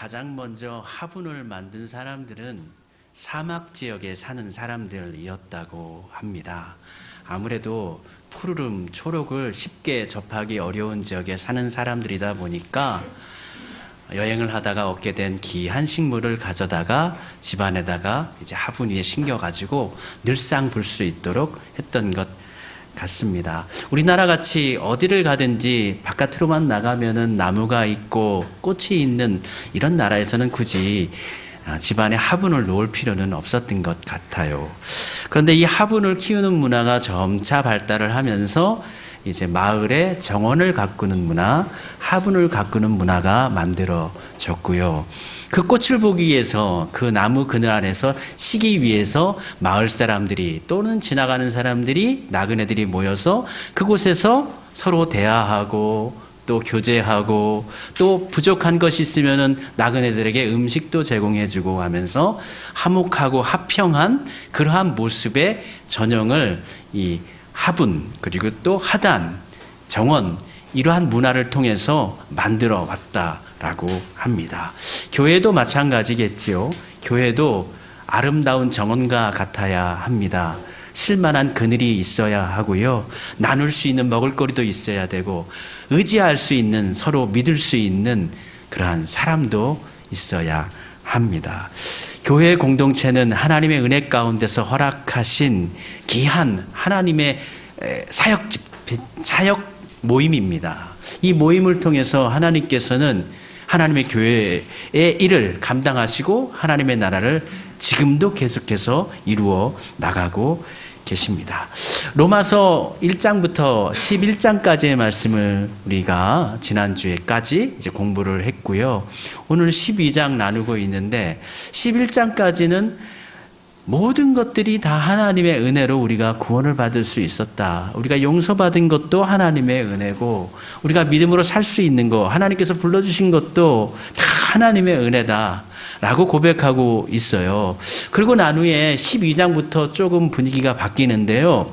가장 먼저 화분을 만든 사람들은 사막 지역에 사는 사람들이었다고 합니다. 아무래도 푸르름, 초록을 쉽게 접하기 어려운 지역에 사는 사람들이다 보니까 여행을 하다가 얻게 된 귀한 식물을 가져다가 집안에다가 이제 화분 위에 심겨가지고 늘상 볼 수 있도록 했던 것 같습니다. 우리나라 같이 어디를 가든지 바깥으로만 나가면은 나무가 있고 꽃이 있는 이런 나라에서는 굳이 집안에 화분을 놓을 필요는 없었던 것 같아요. 그런데 이 화분을 키우는 문화가 점차 발달을 하면서 이제 마을에 정원을 가꾸는 문화, 화분을 가꾸는 문화가 만들어졌고요. 그 꽃을 보기 위해서 그 나무 그늘 안에서 쉬기 위해서 마을 사람들이 또는 지나가는 사람들이 나그네들이 모여서 그곳에서 서로 대화하고 또 교제하고 또 부족한 것이 있으면은 나그네들에게 음식도 제공해주고 하면서 화목하고 화평한 그러한 모습의 전형을 이 화분 그리고 또 화단, 정원 이러한 문화를 통해서 만들어 왔다라고 합니다. 교회도 마찬가지겠지요. 교회도 아름다운 정원과 같아야 합니다. 쓸만한 그늘이 있어야 하고요. 나눌 수 있는 먹을거리도 있어야 되고 의지할 수 있는 서로 믿을 수 있는 그러한 사람도 있어야 합니다. 교회 공동체는 하나님의 은혜 가운데서 허락하신 귀한 하나님의 사역 모임입니다. 이 모임을 통해서 하나님께서는 하나님의 교회의 일을 감당하시고 하나님의 나라를 지금도 계속해서 이루어 나가고 계십니다. 로마서 1장부터 11장까지의 말씀을 우리가 지난주에까지 이제 공부를 했고요. 오늘 12장 나누고 있는데 11장까지는 모든 것들이 다 하나님의 은혜로 우리가 구원을 받을 수 있었다. 우리가 용서받은 것도 하나님의 은혜고 우리가 믿음으로 살 수 있는 것, 하나님께서 불러주신 것도 다 하나님의 은혜다. 라고 고백하고 있어요. 그리고 난 후에 12장부터 조금 분위기가 바뀌는데요.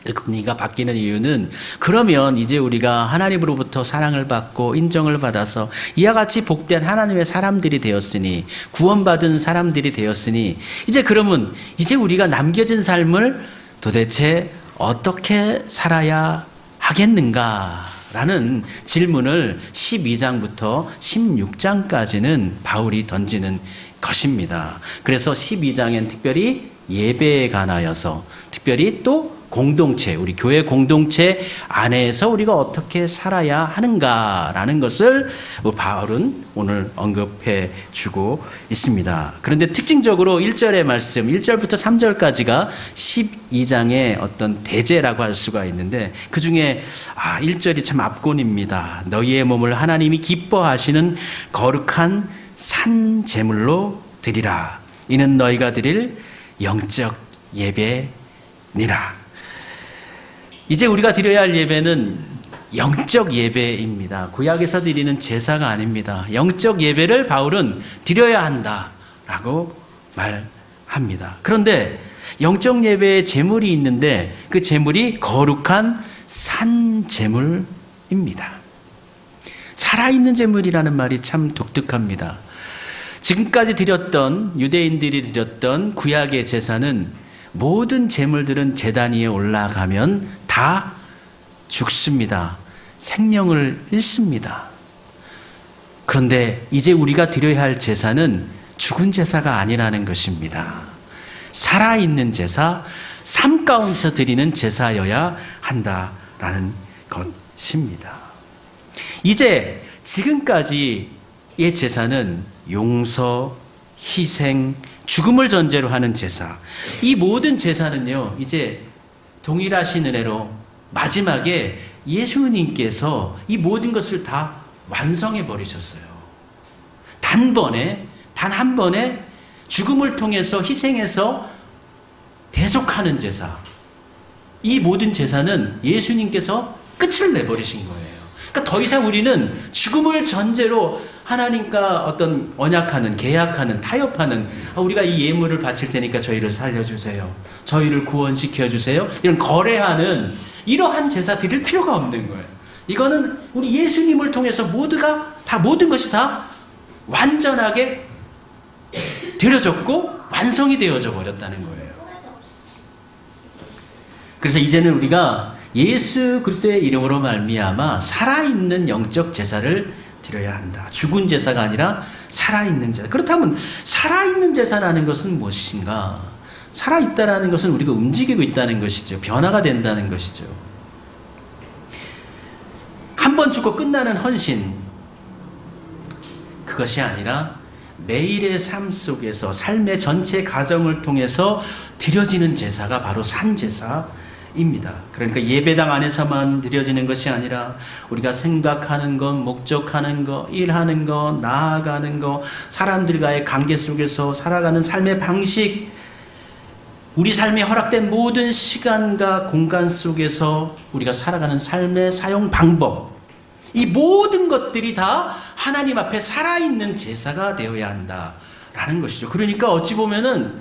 그 분위기가 바뀌는 이유는 그러면 이제 우리가 하나님으로부터 사랑을 받고 인정을 받아서 이와 같이 복된 하나님의 사람들이 되었으니 구원받은 사람들이 되었으니 이제 그러면 이제 우리가 남겨진 삶을 도대체 어떻게 살아야 하겠는가? 라는 질문을 12장부터 16장까지는 바울이 던지는 것입니다. 그래서 12장엔 특별히 예배에 관하여서 특별히 또 공동체, 우리 교회 공동체 안에서 우리가 어떻게 살아야 하는가라는 것을 바울은 오늘 언급해 주고 있습니다. 그런데 특징적으로 1절의 말씀, 1절부터 3절까지가 12장의 어떤 대제라고 할 수가 있는데 그 중에 1절이 참 압권입니다. 너희의 몸을 하나님이 기뻐하시는 거룩한 산 제물로 드리라. 이는 너희가 드릴 영적 예배니라. 이제 우리가 드려야 할 예배는 영적 예배입니다. 구약에서 드리는 제사가 아닙니다. 영적 예배를 바울은 드려야 한다라고 말합니다. 그런데 영적 예배의 제물이 있는데 그 제물이 거룩한 산 제물입니다. 살아있는 제물이라는 말이 참 독특합니다. 지금까지 드렸던 유대인들이 드렸던 구약의 제사는 모든 제물들은 제단 위에 올라가면 다 죽습니다. 생명을 잃습니다. 그런데 이제 우리가 드려야 할 제사는 죽은 제사가 아니라는 것입니다. 살아있는 제사, 삶 가운데서 드리는 제사여야 한다라는 것입니다. 이제 지금까지의 제사는 용서, 희생, 죽음을 전제로 하는 제사. 이 모든 제사는요, 이제 동일하신 은혜로 마지막에 예수님께서 이 모든 것을 다 완성해 버리셨어요. 단번에, 단 한 번에 죽음을 통해서 희생해서 대속하는 제사. 이 모든 제사는 예수님께서 끝을 내버리신 거예요. 그러니까 더 이상 우리는 죽음을 전제로 하나님과 어떤 언약하는, 계약하는, 타협하는 우리가 이 예물을 바칠 테니까 저희를 살려주세요. 저희를 구원시켜주세요. 이런 거래하는 이러한 제사 드릴 필요가 없는 거예요. 이거는 우리 예수님을 통해서 모든 것이 다 완전하게 드려졌고 완성이 되어져 버렸다는 거예요. 그래서 이제는 우리가 예수 그리스도의 이름으로 말미암아 살아있는 영적 제사를 드려야 한다. 죽은 제사가 아니라 살아있는 제사. 그렇다면 살아있는 제사라는 것은 무엇인가? 살아있다라는 것은 우리가 움직이고 있다는 것이죠. 변화가 된다는 것이죠. 한 번 죽고 끝나는 헌신, 그것이 아니라 매일의 삶 속에서 삶의 전체 과정을 통해서 드려지는 제사가 바로 산제사입니다. 그러니까 예배당 안에서만 드려지는 것이 아니라 우리가 생각하는 것, 목적하는 것, 일하는 것, 나아가는 것, 사람들과의 관계 속에서 살아가는 삶의 방식, 우리 삶에 허락된 모든 시간과 공간 속에서 우리가 살아가는 삶의 사용 방법, 이 모든 것들이 다 하나님 앞에 살아있는 제사가 되어야 한다라는 것이죠. 그러니까 어찌 보면은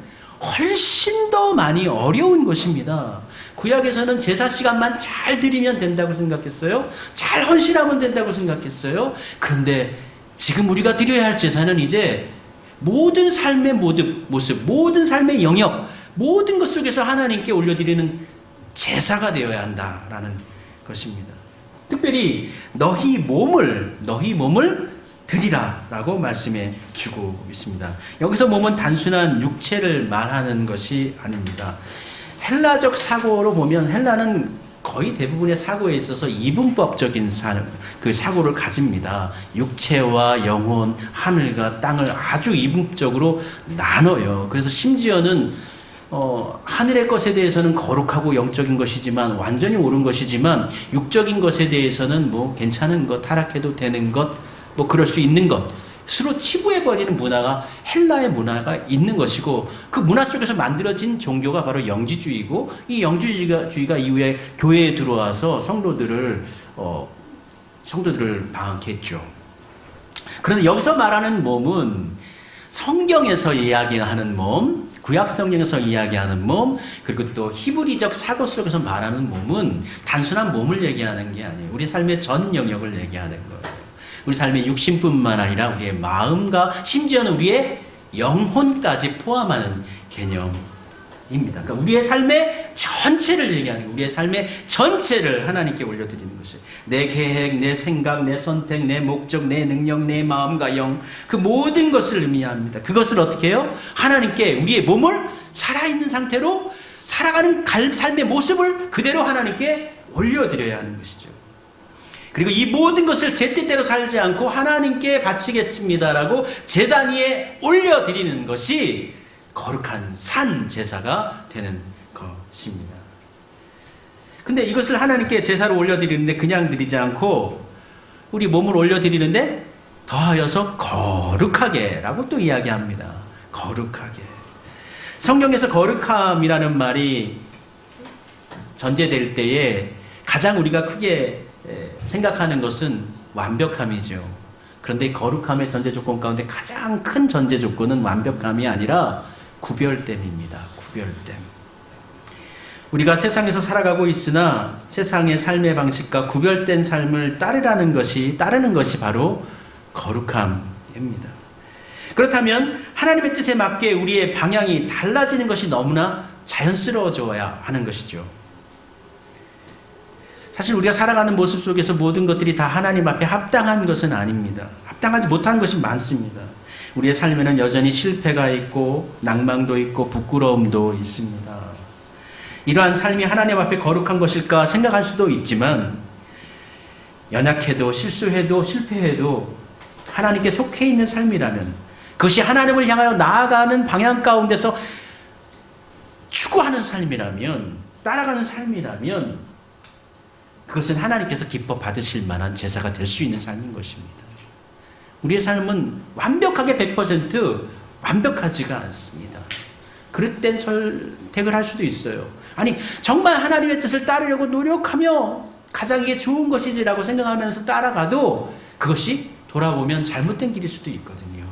훨씬 더 많이 어려운 것입니다. 구약에서는 제사 시간만 잘 드리면 된다고 생각했어요. 잘 헌신하면 된다고 생각했어요. 그런데 지금 우리가 드려야 할 제사는 이제 모든 삶의 모습, 모든 삶의 영역, 모든 것 속에서 하나님께 올려드리는 제사가 되어야 한다라는 것입니다. 특별히 너희 몸을 드리라라고 말씀해 주고 있습니다. 여기서 몸은 단순한 육체를 말하는 것이 아닙니다. 헬라적 사고로 보면 헬라는 거의 대부분의 사고에 있어서 이분법적인 그 사고를 가집니다. 육체와 영혼, 하늘과 땅을 아주 이분적으로 나눠요. 그래서 심지어는 하늘의 것에 대해서는 거룩하고 영적인 것이지만 완전히 옳은 것이지만 육적인 것에 대해서는 뭐 괜찮은 것, 타락해도 되는 것, 뭐 그럴 수 있는 것으로 치부해버리는 문화가 헬라의 문화가 있는 것이고, 그 문화 속에서 만들어진 종교가 바로 영지주의고, 이 영지주의가 이후에 교회에 들어와서 성도들을 방황케 했죠. 그런데 여기서 말하는 몸은 성경에서 이야기하는 몸, 구약 성경에서 이야기하는 몸, 그리고 또 히브리적 사고 속에서 말하는 몸은 단순한 몸을 얘기하는 게 아니에요. 우리 삶의 전 영역을 얘기하는 거예요. 우리 삶의 육신뿐만 아니라 우리의 마음과 심지어는 우리의 영혼까지 포함하는 개념입니다. 그러니까 우리의 삶의 전체를 얘기하는 거예요. 우리의 삶의 전체를 하나님께 올려드리는 것이에요. 내 계획, 내 생각, 내 선택, 내 목적, 내 능력, 내 마음과 영, 그 모든 것을 의미합니다. 그것을 어떻게 해요? 하나님께 우리의 몸을 살아있는 상태로 살아가는 삶의 모습을 그대로 하나님께 올려드려야 하는 것이죠. 그리고 이 모든 것을 제 뜻대로 살지 않고 하나님께 바치겠습니다라고 제단 위에 올려드리는 것이 거룩한 산 제사가 되는 것입니다. 근데 이것을 하나님께 제사로 올려드리는데 그냥 드리지 않고 우리 몸을 올려드리는데 더하여서 거룩하게 라고 또 이야기합니다. 거룩하게. 성경에서 거룩함이라는 말이 전제될 때에 가장 우리가 크게 생각하는 것은 완벽함이죠. 그런데 거룩함의 전제 조건 가운데 가장 큰 전제 조건은 완벽함이 아니라 구별됨입니다. 구별됨. 우리가 세상에서 살아가고 있으나 세상의 삶의 방식과 구별된 삶을 따르는 것이 바로 거룩함입니다. 그렇다면 하나님의 뜻에 맞게 우리의 방향이 달라지는 것이 너무나 자연스러워져야 하는 것이죠. 사실 우리가 살아가는 모습 속에서 모든 것들이 다 하나님 앞에 합당한 것은 아닙니다. 합당하지 못한 것이 많습니다. 우리의 삶에는 여전히 실패가 있고 낭망도 있고 부끄러움도 있습니다. 이러한 삶이 하나님 앞에 거룩한 것일까 생각할 수도 있지만 연약해도 실수해도 실패해도 하나님께 속해 있는 삶이라면, 그것이 하나님을 향하여 나아가는 방향 가운데서 추구하는 삶이라면, 따라가는 삶이라면 그것은 하나님께서 기뻐 받으실 만한 제사가 될 수 있는 삶인 것입니다. 우리의 삶은 완벽하게 100% 완벽하지가 않습니다. 그릇된 선택을 할 수도 있어요. 아니 정말 하나님의 뜻을 따르려고 노력하며 가장 이게 좋은 것이지라고 생각하면서 따라가도 그것이 돌아보면 잘못된 길일 수도 있거든요.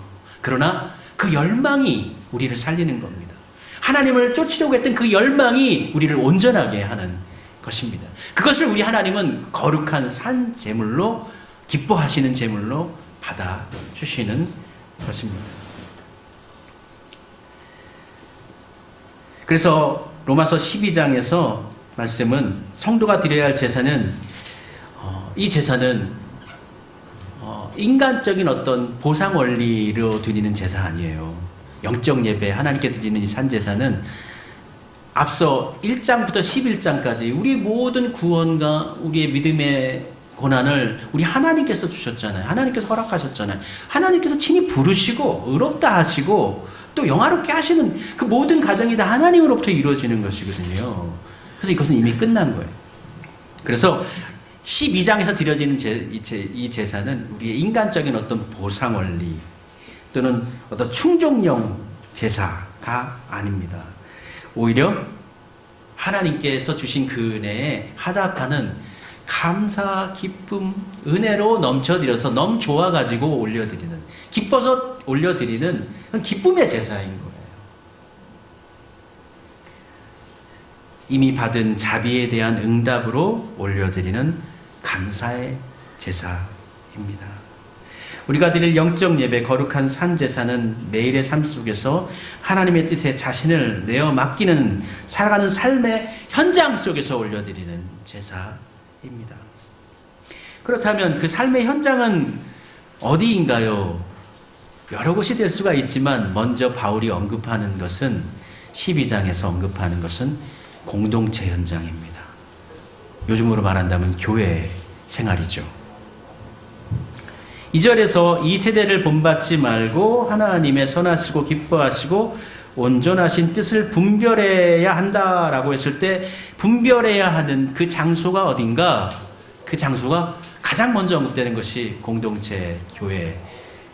그러나 그 열망이 우리를 살리는 겁니다. 하나님을 쫓으려고 했던 그 열망이 우리를 온전하게 하는 것입니다. 그것을 우리 하나님은 거룩한 산 제물로, 기뻐하시는 제물로 받아주시는 것입니다. 그래서 로마서 12장에서 말씀은 성도가 드려야 할 제사는 이 제사는 인간적인 어떤 보상 원리로 드리는 제사 아니에요. 영적 예배, 하나님께 드리는 이 산제사는 앞서 1장부터 11장까지 우리 모든 구원과 우리의 믿음의 고난을 우리 하나님께서 주셨잖아요. 하나님께서 허락하셨잖아요. 하나님께서 친히 부르시고 의롭다 하시고 또 영화롭게 하시는 그 모든 과정이 다 하나님으로부터 이루어지는 것이거든요. 그래서 이것은 이미 끝난 거예요. 그래서 12장에서 드려지는 이 제사는 우리의 인간적인 어떤 보상 원리 또는 어떤 충족용 제사가 아닙니다. 오히려 하나님께서 주신 그 은혜에 하답하는 감사, 기쁨, 은혜로 넘쳐드려서 너무 좋아가지고 올려드리는, 기뻐서 올려드리는 기쁨의 제사인 거예요. 이미 받은 자비에 대한 응답으로 올려드리는 감사의 제사입니다. 우리가 드릴 영적 예배, 거룩한 산제사는 매일의 삶 속에서 하나님의 뜻에 자신을 내어 맡기는 살아가는 삶의 현장 속에서 올려드리는 제사입니다. 그렇다면 그 삶의 현장은 어디인가요? 여러 곳이 될 수가 있지만 먼저 바울이 언급하는 것은 12장에서 언급하는 것은 공동체 현장입니다. 요즘으로 말한다면 교회 생활이죠. 2절에서 이 세대를 본받지 말고 하나님의 선하시고 기뻐하시고 온전하신 뜻을 분별해야 한다라고 했을 때 분별해야 하는 그 장소가 어딘가? 그 장소가 가장 먼저 언급되는 것이 공동체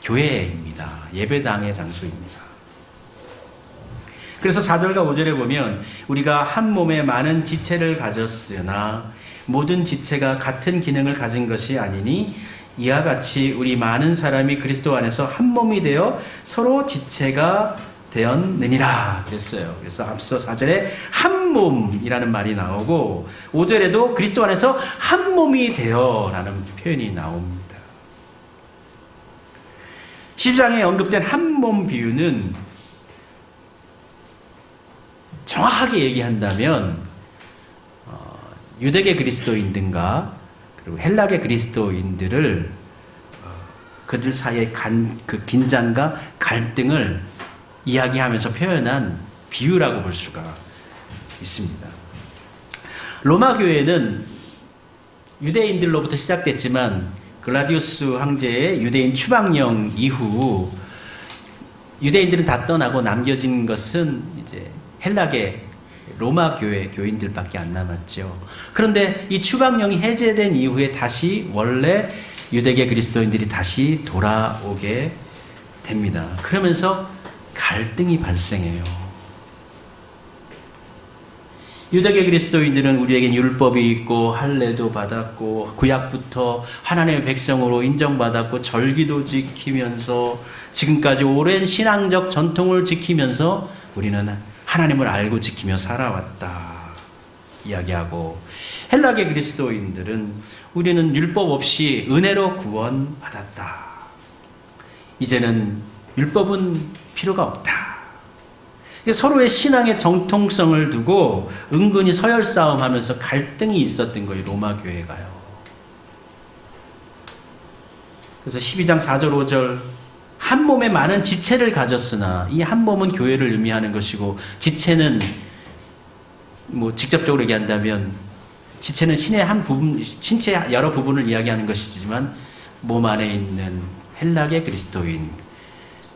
교회입니다. 예배당의 장소입니다. 그래서 4절과 5절에 보면 우리가 한 몸에 많은 지체를 가졌으나 모든 지체가 같은 기능을 가진 것이 아니니 이와 같이 우리 많은 사람이 그리스도 안에서 한 몸이 되어 서로 지체가 되었느니라 그랬어요. 그래서 앞서 4절에 한 몸이라는 말이 나오고 5절에도 그리스도 안에서 한 몸이 되어라는 표현이 나옵니다. 10장에 언급된 한 몸 비유는 정확하게 얘기한다면 유대계 그리스도인들과 그리고 헬라계 그리스도인들을 그들 사이의 그 긴장과 갈등을 이야기하면서 표현한 비유라고 볼 수가 있습니다. 로마 교회는 유대인들로부터 시작됐지만 글라디우스 황제의 유대인 추방령 이후 유대인들은 다 떠나고 남겨진 것은 이제 헬라계 로마 교회 교인들밖에 안 남았죠. 그런데 이 추방령이 해제된 이후에 다시 원래 유대계 그리스도인들이 다시 돌아오게 됩니다. 그러면서 갈등이 발생해요. 유대계 그리스도인들은 우리에겐 율법이 있고 할례도 받았고 구약부터 하나님의 백성으로 인정받았고 절기도 지키면서 지금까지 오랜 신앙적 전통을 지키면서 우리는 하나님을 알고 지키며 살아왔다 이야기하고 헬라계 그리스도인들은 우리는 율법 없이 은혜로 구원받았다. 이제는 율법은 필요가 없다. 서로의 신앙의 정통성을 두고 은근히 서열 싸움하면서 갈등이 있었던 거예요. 로마 교회가요. 그래서 12장 4절 5절 한 몸에 많은 지체를 가졌으나 이 한 몸은 교회를 의미하는 것이고 지체는 뭐 직접적으로 얘기한다면 지체는 신의 한 부분, 신체 여러 부분을 이야기하는 것이지만 몸 안에 있는 헬라계 그리스도인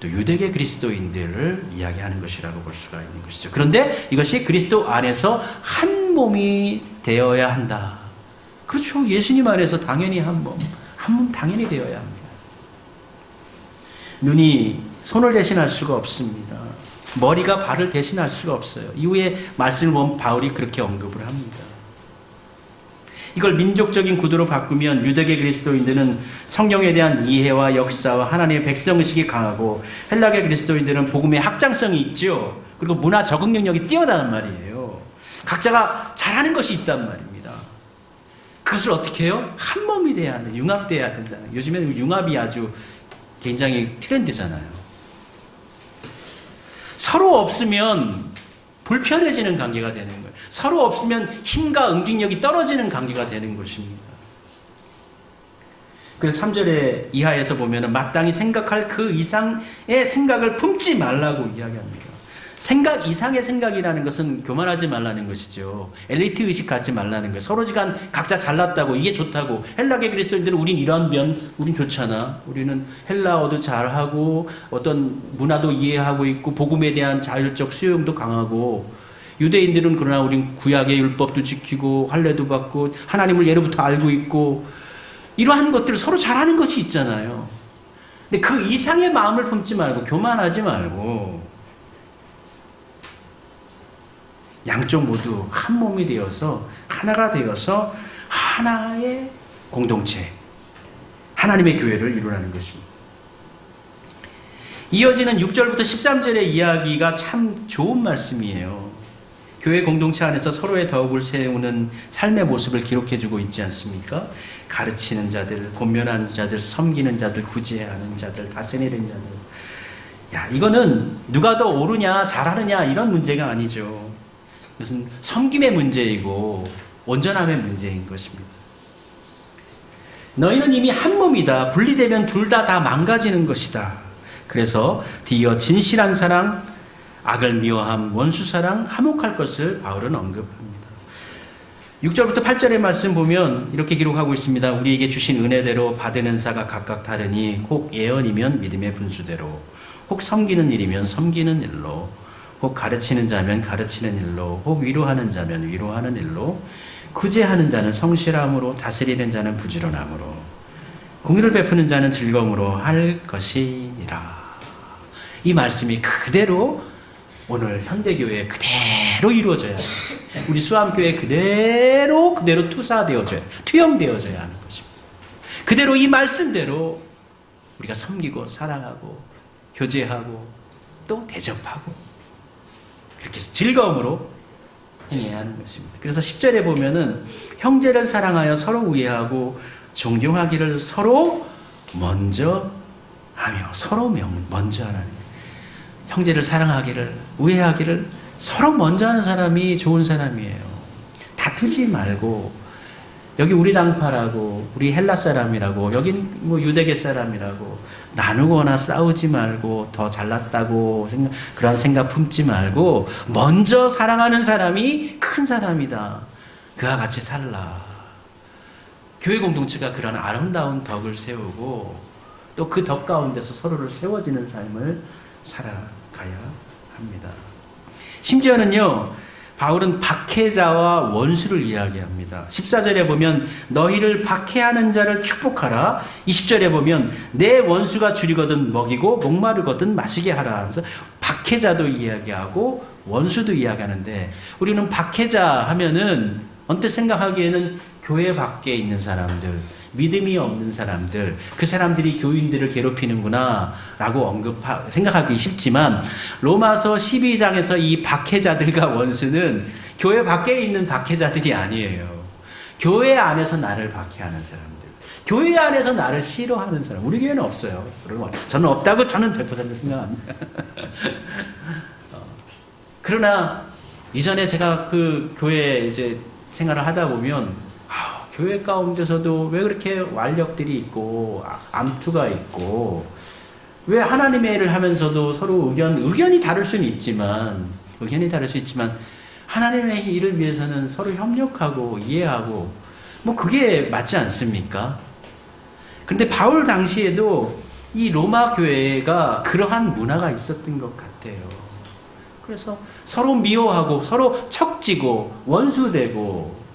또 유대계 그리스도인들을 이야기하는 것이라고 볼 수가 있는 것이죠. 그런데 이것이 그리스도 안에서 한 몸이 되어야 한다. 그렇죠. 예수님 안에서 당연히 한 몸 당연히 되어야 합니다. 눈이 손을 대신할 수가 없습니다. 머리가 발을 대신할 수가 없어요. 이후에 말씀을 보면 바울이 그렇게 언급을 합니다. 이걸 민족적인 구도로 바꾸면 유대계 그리스도인들은 성경에 대한 이해와 역사와 하나님의 백성의식이 강하고 헬라계 그리스도인들은 복음의 확장성이 있죠. 그리고 문화 적응 능력이 뛰어나단 말이에요. 각자가 잘하는 것이 있단 말입니다. 그것을 어떻게 해요? 한 몸이 돼야 한다. 융합돼야 된다. 요즘에는 융합이 아주 굉장히 트렌드잖아요. 서로 없으면 불편해지는 관계가 되는 거예요. 서로 없으면 힘과 응징력이 떨어지는 관계가 되는 것입니다. 그래서 3절에 이하에서 보면은 마땅히 생각할 그 이상의 생각을 품지 말라고 이야기합니다. 생각 이상의 생각이라는 것은 교만하지 말라는 것이죠. 엘리트 의식 갖지 말라는 거예요. 서로 지간 각자 잘났다고 이게 좋다고. 헬라계 그리스도인들은 우린 이러한 면 우린 좋잖아. 우리는 헬라어도 잘하고 어떤 문화도 이해하고 있고 복음에 대한 자율적 수용도 강하고, 유대인들은 그러나 우린 구약의 율법도 지키고 할례도 받고 하나님을 예로부터 알고 있고, 이러한 것들을 서로 잘하는 것이 있잖아요. 근데 그 이상의 마음을 품지 말고 교만하지 말고 양쪽 모두 한 몸이 되어서 하나가 되어서 하나의 공동체, 하나님의 교회를 이루라는 것입니다. 이어지는 6절부터 13절의 이야기가 참 좋은 말씀이에요. 교회 공동체 안에서 서로의 덕을 세우는 삶의 모습을 기록해주고 있지 않습니까? 가르치는 자들, 권면하는 자들, 섬기는 자들, 구제하는 자들, 다스리는 자들. 야, 이거는 누가 더 옳으냐, 잘하느냐 이런 문제가 아니죠. 이것은 섬김의 문제이고 온전함의 문제인 것입니다. 너희는 이미 한 몸이다. 분리되면 둘 다 망가지는 것이다. 그래서 뒤이어 진실한 사랑, 악을 미워함, 원수 사랑, 화목할 것을 바울은 언급합니다. 6절부터 8절의 말씀 보면 이렇게 기록하고 있습니다. 우리에게 주신 은혜대로 받은 은사가 각각 다르니 혹 예언이면 믿음의 분수대로, 혹 섬기는 일이면 섬기는 일로, 혹 가르치는 자면 가르치는 일로, 혹 위로하는 자면 위로하는 일로, 구제하는 자는 성실함으로, 다스리는 자는 부지런함으로, 공의를 베푸는 자는 즐거움으로 할 것이니라. 이 말씀이 그대로 오늘 현대교회에 그대로 이루어져야 해요. 우리 수암교회에 그대로 투사되어져야, 투영되어져야 하는 것입니다. 그대로 이 말씀대로 우리가 섬기고 사랑하고 교제하고 또 대접하고 그렇게 하로 행해야 하는 것입니다. 그래서 10절에 보면은 형제를 사랑하여 서로 우애하고 존경하기를 서로 먼저 하며, 서로 먼저 하라는 거예요. 형제를 사랑하기를, 우애하기를 서로 먼저 하는 사람이 좋은 사람이에요. 다투지 말고, 여기 우리 당파라고, 우리 헬라 사람이라고, 여긴 뭐 유대계 사람이라고 나누거나 싸우지 말고, 더 잘났다고 그런 생각 품지 말고 먼저 사랑하는 사람이 큰 사람이다. 그와 같이 살라. 교회 공동체가 그런 아름다운 덕을 세우고 또 그 덕 가운데서 서로를 세워지는 삶을 살아가야 합니다. 심지어는요, 바울은 박해자와 원수를 이야기합니다. 14절에 보면 너희를 박해하는 자를 축복하라. 20절에 보면 내 원수가 줄이거든 먹이고 목마르거든 마시게 하라. 그래서 박해자도 이야기하고 원수도 이야기하는데, 우리는 박해자 하면은 언뜻 생각하기에는 교회 밖에 있는 사람들, 믿음이 없는 사람들, 그 사람들이 교인들을 괴롭히는구나 라고 생각하기 쉽지만, 로마서 12장에서 이 박해자들과 원수는 교회 밖에 있는 박해자들이 아니에요. 교회 안에서 나를 박해하는 사람들, 교회 안에서 나를 싫어하는 사람. 우리 교회는 없어요. 저는 없다고 저는 100% 생각합니다. 그러나 이전에 제가 그 교회 이제 생활을 하다 보면 교회 가운데서도 왜 그렇게 완력들이 있고 암투가 있고, 왜 하나님의 일을 하면서도 서로 의견이 다를 수는 있지만 하나님의 일을 위해서는 서로 협력하고 이해하고 뭐 그게 맞지 않습니까? 그런데 바울 당시에도 이 로마 교회가 그러한 문화가 있었던 것 같아요. 그래서 서로 미워하고 서로 척지고 원수되고,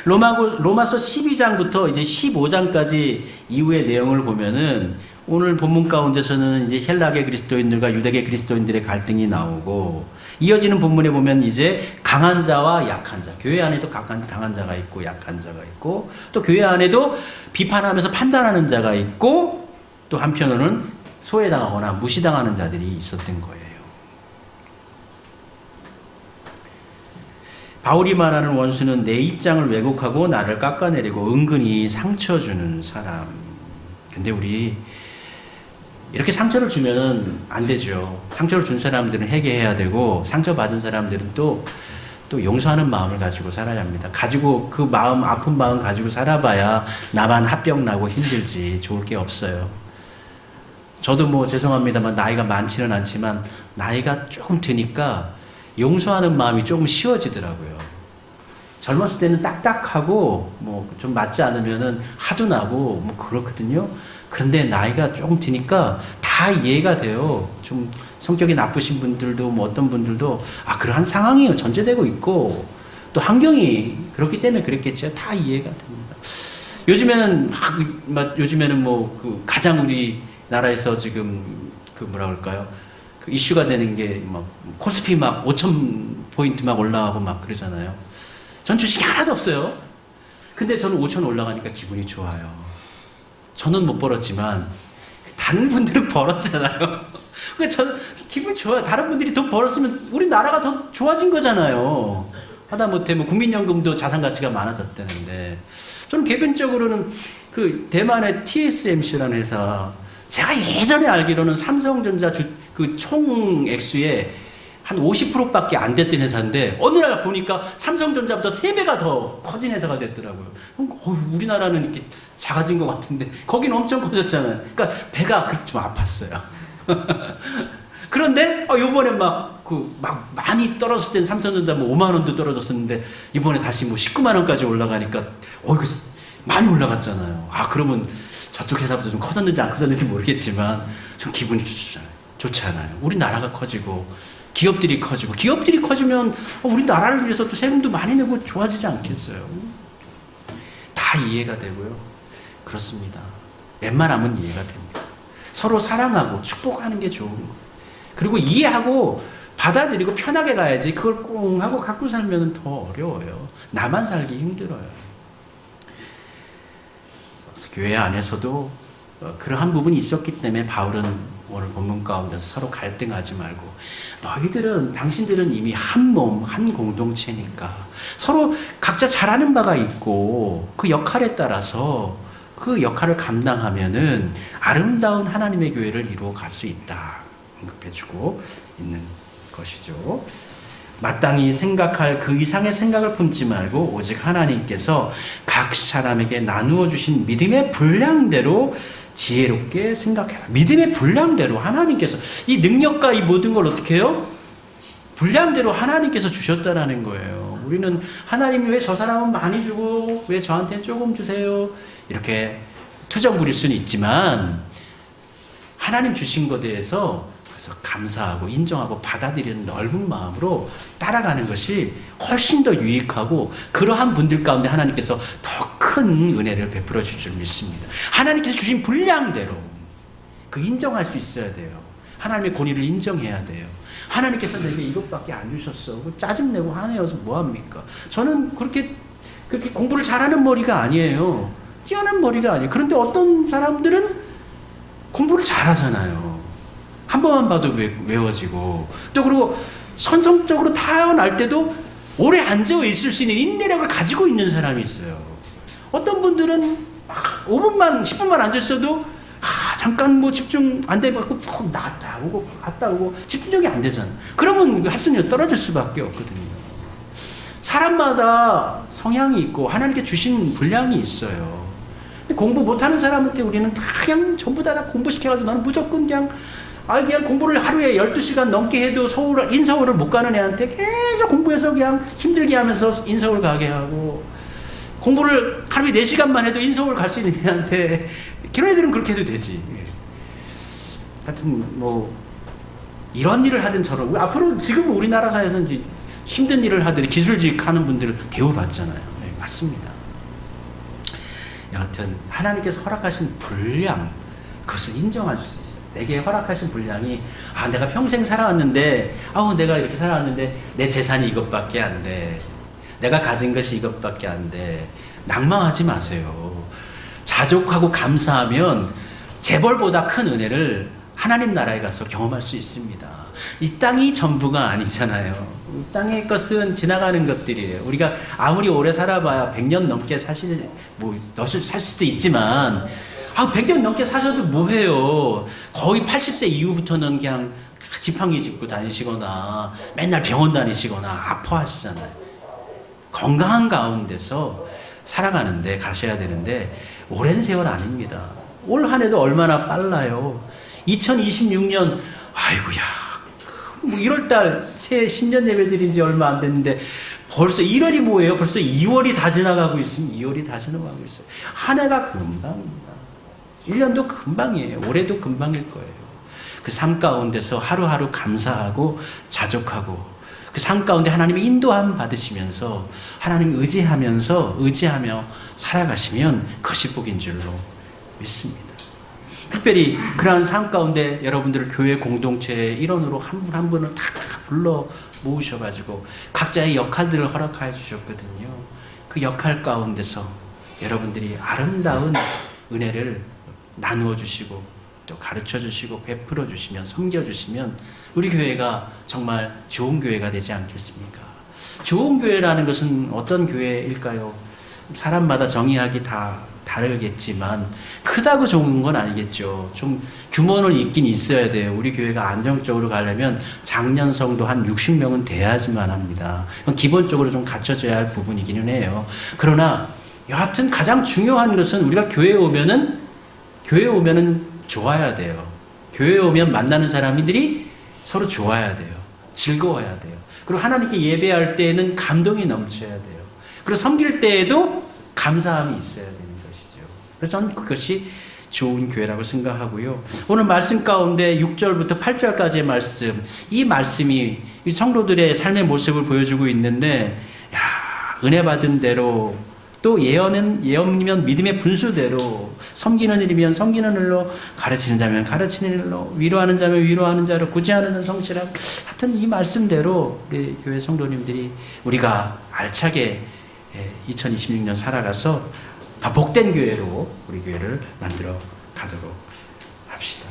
로마서 12장부터 이제 15장까지 이후의 내용을 보면은 오늘 본문 가운데서는 이제 헬라계 그리스도인들과 유대계 그리스도인들의 갈등이 나오고, 이어지는 본문에 보면 이제 강한 자와 약한 자, 교회 안에도 강한 자가 있고 약한 자가 있고, 또 교회 안에도 비판하면서 판단하는 자가 있고, 또 한편으로는 소외당하거나 무시당하는 자들이 있었던 거예요. 바울이 말하는 원수는 내 입장을 왜곡하고 나를 깎아내리고 은근히 상처 주는 사람. 근데 우리 이렇게 상처를 주면 안 되죠. 상처를 준 사람들은 회개해야 되고 상처받은 사람들은 또 용서하는 마음을 가지고 살아야 합니다. 가지고 그 마음, 아픈 마음 가지고 살아봐야 나만 합병 나고 힘들지 좋을 게 없어요. 저도 뭐 죄송합니다만 나이가 많지는 않지만 나이가 조금 드니까 용서하는 마음이 조금 쉬워지더라고요. 젊었을 때는 딱딱하고 뭐 좀 맞지 않으면은 화도 나고 뭐 그렇거든요. 그런데 나이가 조금 드니까 다 이해가 돼요. 좀 성격이 나쁘신 분들도 뭐 어떤 분들도 그러한 상황이 전제되고 있고 또 환경이 그렇기 때문에 그랬겠죠. 다 이해가 됩니다. 요즘에는 뭐 그 가장 우리나라에서 지금 그 뭐라 그럴까요? 그 이슈가 되는 게 막 코스피 막 5,000 포인트 막 올라가고 막 그러잖아요. 전 주식이 하나도 없어요. 근데 저는 5,000 올라가니까 기분이 좋아요. 저는 못 벌었지만 다른 분들은 벌었잖아요. 그러니까 저는 기분 좋아요. 다른 분들이 돈 벌었으면 우리나라가 더 좋아진 거잖아요. 하다못해 뭐 국민연금도 자산 가치가 많아졌다는데 저는 개인적으로는 그 대만의 TSMC라는 회사 제가 예전에 알기로는 삼성전자 그 총 액수의 한 50%밖에 안 됐던 회사인데 어느 날 보니까 삼성전자보다 3배가 더 커진 회사가 됐더라고요. 우리나라는 이렇게 작아진 것 같은데 거기는 엄청 커졌잖아요. 그러니까 배가 좀 아팠어요. 그런데 요번에 막 많이 떨어졌을 땐 삼성전자 뭐 5만 원도 떨어졌었는데 이번에 다시 뭐 19만 원까지 올라가니까 이거 많이 올라갔잖아요. 그러면 저쪽 회사보다 좀 커졌는지 안 커졌는지 모르겠지만 좀 기분이 좋잖아요. 우리나라가 커지고 기업들이 커지면 우리나라를 위해서 또 세금도 많이 내고 좋아지지 않겠어요? 다 이해가 되고요. 그렇습니다. 웬만하면 이해가 됩니다. 서로 사랑하고 축복하는 게 좋은 거예요. 그리고 이해하고 받아들이고 편하게 가야지 그걸 꿍 하고 갖고 살면 더 어려워요. 나만 살기 힘들어요. 그래서 교회 안에서도 그러한 부분이 있었기 때문에 바울은 오늘 본문 가운데서 서로 갈등하지 말고 당신들은 이미 한 몸, 한 공동체니까 서로 각자 잘하는 바가 있고 그 역할에 따라서 그 역할을 감당하면은 아름다운 하나님의 교회를 이루어 갈 수 있다. 언급해주고 있는 것이죠. 마땅히 생각할 그 이상의 생각을 품지 말고 오직 하나님께서 각 사람에게 나누어 주신 믿음의 분량대로 지혜롭게 생각해라. 믿음의 분량대로 하나님께서 이 능력과 이 모든 걸 어떻게 해요? 분량대로 하나님께서 주셨다라는 거예요. 우리는 하나님이 왜 저 사람은 많이 주고 왜 저한테 조금 주세요? 이렇게 투정 부릴 수는 있지만 하나님 주신 것에 대해서 그래서 감사하고 인정하고 받아들이는 넓은 마음으로 따라가는 것이 훨씬 더 유익하고 그러한 분들 가운데 하나님께서 더 큰 은혜를 베풀어 주실 줄 믿습니다. 하나님께서 주신 분량대로 그 인정할 수 있어야 돼요. 하나님의 권위를 인정해야 돼요. 하나님께서 내게 이것밖에 안 주셨어. 짜증내고 화내어서 뭐합니까? 저는 그렇게 공부를 잘하는 머리가 아니에요. 뛰어난 머리가 아니에요. 그런데 어떤 사람들은 공부를 잘하잖아요. 한 번만 봐도 외워지고 또 그리고 선성적으로 타고날 때도 오래 앉아 있을 수 있는 인내력을 가지고 있는 사람이 있어요. 어떤 분들은 5분만 10분만 앉아 있어도 잠깐 뭐 집중 안 돼갖고 나갔다 오고 갔다 오고 집중력이 안 되잖아. 그러면 합성력이 떨어질 수밖에 없거든요. 사람마다 성향이 있고 하나님께 주신 분량이 있어요. 공부 못하는 사람한테 우리는 그냥 전부 다 공부시켜가지고 나는 무조건 그냥 공부를 하루에 12시간 넘게 해도 인서울을 못 가는 애한테 계속 공부해서 그냥 힘들게 하면서 인서울 가게 하고 공부를 하루에 4시간만 해도 인서울 갈 수 있는 애한테 그런 애들은 그렇게 해도 되지. 하여튼 뭐 이런 일을 하든 저런 앞으로 지금 우리나라 사회에서 이제 힘든 일을 하든 기술직 하는 분들을 대우받잖아요. 네, 맞습니다. 여하튼 하나님께서 허락하신 분량 그것을 인정할 수 있어요. 내게 허락하신 분량이 내가 평생 살아왔는데 내가 이렇게 살아왔는데 내 재산이 이것밖에 안 돼. 내가 가진 것이 이것밖에 안 돼. 낭망하지 마세요. 자족하고 감사하면 재벌보다 큰 은혜를 하나님 나라에 가서 경험할 수 있습니다. 이 땅이 전부가 아니잖아요. 이 땅의 것은 지나가는 것들이에요. 우리가 아무리 오래 살아봐야 100년 넘게 살 수도 있지만 아, 100년 넘게 사셔도 뭐해요. 거의 80세 이후부터는 그냥 지팡이 짚고 다니시거나 맨날 병원 다니시거나 아파하시잖아요. 건강한 가운데서 살아가는데 가셔야 되는데 오랜 세월 아닙니다. 올 한 해도 얼마나 빨라요. 2026년 아이고야 뭐 1월달 새 신년 예배 드린 지 얼마 안 됐는데 벌써 1월이 뭐예요? 벌써 2월이 다 지나가고 있으면 2월이 다 지나가고 있어요. 한 해가 금방입니다. 1년도 금방이에요. 올해도 금방일 거예요. 그 삶 가운데서 하루하루 감사하고 자족하고 그 삶 가운데 하나님의 인도함 받으시면서 하나님 의지하며 살아가시면 그것이 복인 줄로 믿습니다. 특별히 그러한 삶 가운데 여러분들을 교회 공동체의 일원으로 한 분 한 분을 다 불러 모으셔가지고 각자의 역할들을 허락해 주셨거든요. 그 역할 가운데서 여러분들이 아름다운 은혜를 나누어 주시고 또 가르쳐 주시고 베풀어 주시면 섬겨 주시면 우리 교회가 정말 좋은 교회가 되지 않겠습니까? 좋은 교회라는 것은 어떤 교회일까요? 사람마다 정의하기 다 다르겠지만 크다고 좋은 건 아니겠죠. 좀 규모는 있긴 있어야 돼요. 우리 교회가 안정적으로 가려면 장년 성도 한 60명은 돼야지만 합니다. 기본적으로 좀 갖춰져야 할 부분이기는 해요. 그러나 여하튼 가장 중요한 것은 우리가 교회에 오면은 좋아야 돼요. 교회에 오면 만나는 사람들이 서로 좋아야 돼요. 즐거워야 돼요. 그리고 하나님께 예배할 때에는 감동이 넘쳐야 돼요. 그리고 섬길 때에도 감사함이 있어야 되는 것이죠. 그래서 저는 그것이 좋은 교회라고 생각하고요. 오늘 말씀 가운데 6절부터 8절까지의 말씀, 이 말씀이 이 성도들의 삶의 모습을 보여주고 있는데, 야, 은혜 받은 대로 또 예언이면 믿음의 분수대로 섬기는 일이면 섬기는 일로 가르치는 자면 가르치는 일로 위로하는 자면 위로하는 자로 구제하는 자는 성실하고 하여튼 이 말씀대로 우리 교회 성도님들이 우리가 알차게 2026년 살아가서 복된 교회로 우리 교회를 만들어 가도록 합시다.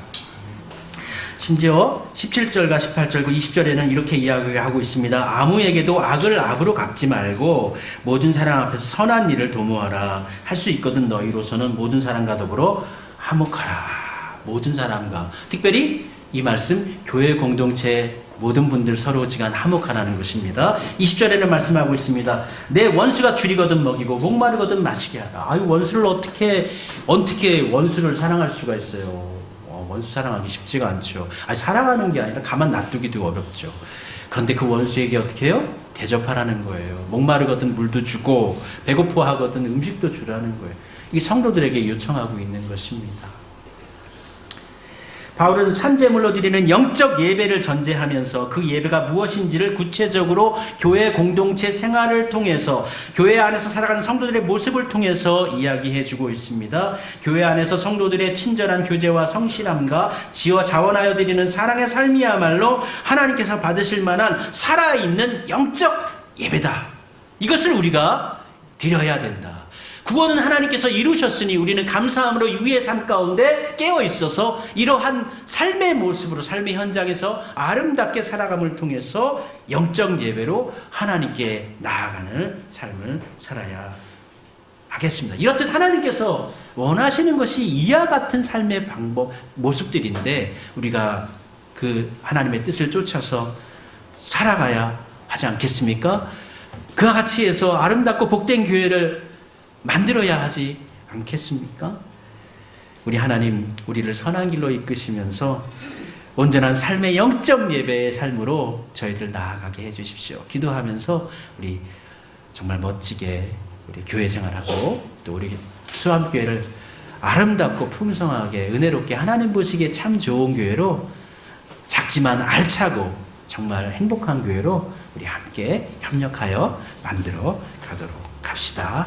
심지어 17절과 18절, 20절에는 이렇게 이야기하고 있습니다. 아무에게도 악을 악으로 갚지 말고 모든 사람 앞에서 선한 일을 도모하라. 할 수 있거든 너희로서는 모든 사람과 더불어 화목하라. 모든 사람과, 특별히 이 말씀 교회 공동체 모든 분들 서로 지간 화목하라는 것입니다. 20절에는 말씀하고 있습니다. 내 원수가 줄이거든 먹이고 목마르거든 마시게 하라. 아유, 원수를 어떻게 원수를 사랑할 수가 있어요. 원수 사랑하기 쉽지가 않죠. 아니, 사랑하는 게 아니라 가만 놔두기도 어렵죠. 그런데 그 원수에게 어떻게 해요? 대접하라는 거예요. 목마르거든 물도 주고 배고파하거든 음식도 주라는 거예요. 이게 성도들에게 요청하고 있는 것입니다. 바울은 산제물로 드리는 영적 예배를 전제하면서 그 예배가 무엇인지를 구체적으로 교회 공동체 생활을 통해서 교회 안에서 살아가는 성도들의 모습을 통해서 이야기해주고 있습니다. 교회 안에서 성도들의 친절한 교제와 성실함과 지어 자원하여 드리는 사랑의 삶이야말로 하나님께서 받으실 만한 살아있는 영적 예배다. 이것을 우리가 드려야 된다. 구원은 하나님께서 이루셨으니 우리는 감사함으로 유의 삶 가운데 깨어 있어서 이러한 삶의 모습으로 삶의 현장에서 아름답게 살아감을 통해서 영적 예배로 하나님께 나아가는 삶을 살아야 하겠습니다. 이렇듯 하나님께서 원하시는 것이 이와 같은 삶의 방법, 모습들인데 우리가 그 하나님의 뜻을 쫓아서 살아가야 하지 않겠습니까? 그와 같이 해서 아름답고 복된 교회를 만들어야 하지 않겠습니까? 우리 하나님, 우리를 선한 길로 이끄시면서 온전한 삶의 영적 예배의 삶으로 저희들 나아가게 해주십시오. 기도하면서 우리 정말 멋지게 우리 교회 생활하고 또 우리 수암교회를 아름답고 풍성하게 은혜롭게 하나님 보시기에 참 좋은 교회로, 작지만 알차고 정말 행복한 교회로 우리 함께 협력하여 만들어 가도록 합시다.